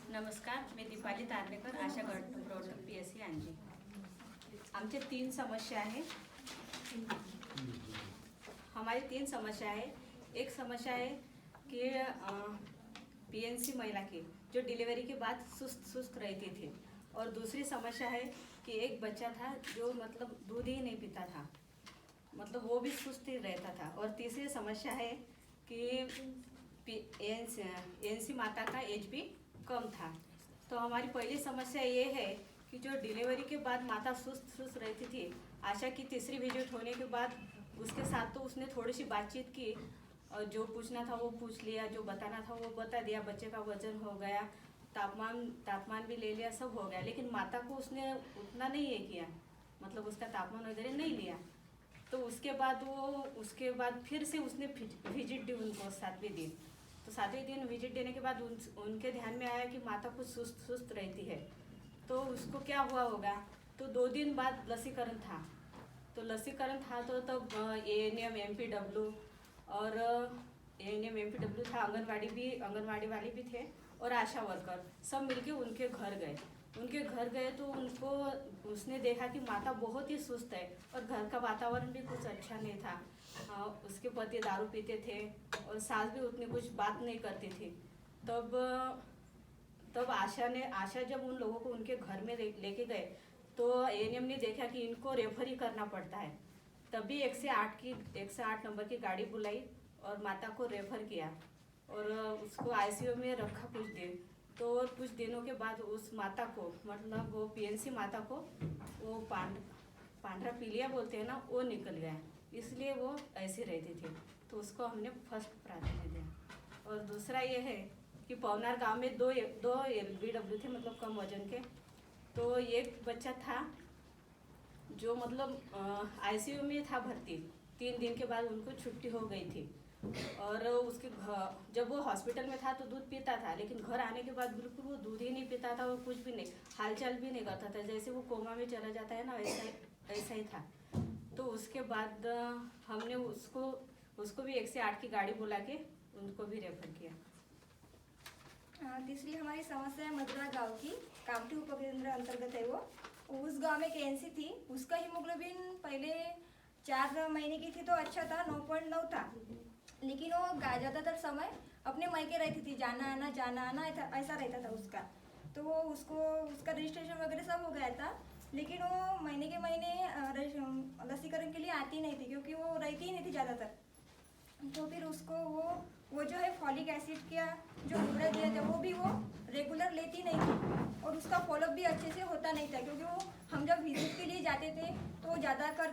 नमस्कार, मी दीपाली तारनेकर, आशा गट प्रवर्तक PSC अंजी। आमचे 3 समस्या आहे। हमारी 3 समस्या है। एक समस्या है कि PNC महिला की जो डिलीवरी के बाद सुस्त रहती थी, और दूसरी समस्या है कि एक बच्चा था जो मतलब दूध ही नहीं पीता था, मतलब वो भी सुस्त ही रहता था। और तीसरी समस्या है कि ANC माता का एज भी कम था। तो हमारी पहली समस्या ये है कि जो डिलीवरी के बाद माता सुस्त रहती थी, आशा की तीसरी विजिट होने के बाद उसके साथ तो उसने थोड़ी सी बातचीत की, और जो पूछना था वो पूछ लिया, जो बताना था वो बता दिया, बच्चे का वजन हो गया, तापमान भी ले लिया, सब हो गया। लेकिन माता को उसने उतना नहीं ये किया, मतलब उसका तापमान वगैरह नहीं लिया। तो उसके बाद फिर से उसने विजिट दी उनको 7वें दिन। तो 7वें दिन विजिट देने के बाद उनके ध्यान में आया कि माता कुछ सुस्त रहती है। तो उसको क्या हुआ होगा, तो 2 दिन बाद लसीकरण था। तो लसीकरण था तो तब ANM MPW और ANM MPW था, आंगनवाड़ी वाले भी थे, और आशा वर्कर सब मिलके उनके घर गए। तो उसने देखा कि माता बहुत ही सुस्त है, और घर का वातावरण भी कुछ अच्छा नहीं था। उसके पति दारू पीते थे, और सास भी उतनी कुछ बात नहीं करती थी। तब आशा जब उन लोगों को उनके घर में लेके गए, तो ANM ने देखा कि इनको रेफर ही करना पड़ता है। तभी 108 नंबर की गाड़ी बुलाई और माता को रेफर किया, और उसको ICU में रखा कुछ दिन। तो कुछ दिनों के बाद उस माता को, मतलब वो PNC माता को, वो पांड्रा पीलिया बोलते हैं ना, वो निकल गया, इसलिए वो ऐसी रहती थी। तो उसको हमने फर्स्ट प्राधान्य दिया। और दूसरा ये है कि पवनार गांव में दो LBW थे, मतलब कम वजन के। तो एक बच्चा था जो मतलब ICU में था भर्ती, 3 दिन के बाद उनको छुट्टी हो गई थी। और उसके जब वो हॉस्पिटल में था तो दूध पीता था, लेकिन घर आने के बाद बिल्कुल वो दूध ही नहीं पीता था, और कुछ भी नहीं, हालचाल भी नहीं करता था, जैसे वो कोमा में चला जाता है ना, ऐसा ही था। तो उसके बाद हमने उसको भी 108 की गाड़ी बुला के उनको भी रेफर किया। तीसरी हमारी समस्या है मदरा गांव की, कामठी उपकेंद्र अंतर्गत है वो। उस गांव में एक ANC थी, उसका हीमोग्लोबिन पहले 4 महीने की थी तो अच्छा था, 9.9 था। लेकिन वो ज़्यादातर समय अपने मायके रहती थी, जाना आना ऐसा रहता था उसका। तो वो उसका रजिस्ट्रेशन वगैरह सब हो गया था, लेकिन वो महीने के महीने लसीकरण के लिए आती नहीं थी, क्योंकि वो रहती ही नहीं थी ज़्यादातर। तो फिर उसको वो जो है फॉलिक एसिड का जो टुकड़ा दिया था, वो भी वो रेगुलर लेती नहीं थी, और उसका फॉलोअप भी अच्छे से होता नहीं था, क्योंकि वो हम जब विजिट के लिए जाते थे तो वो ज़्यादा कर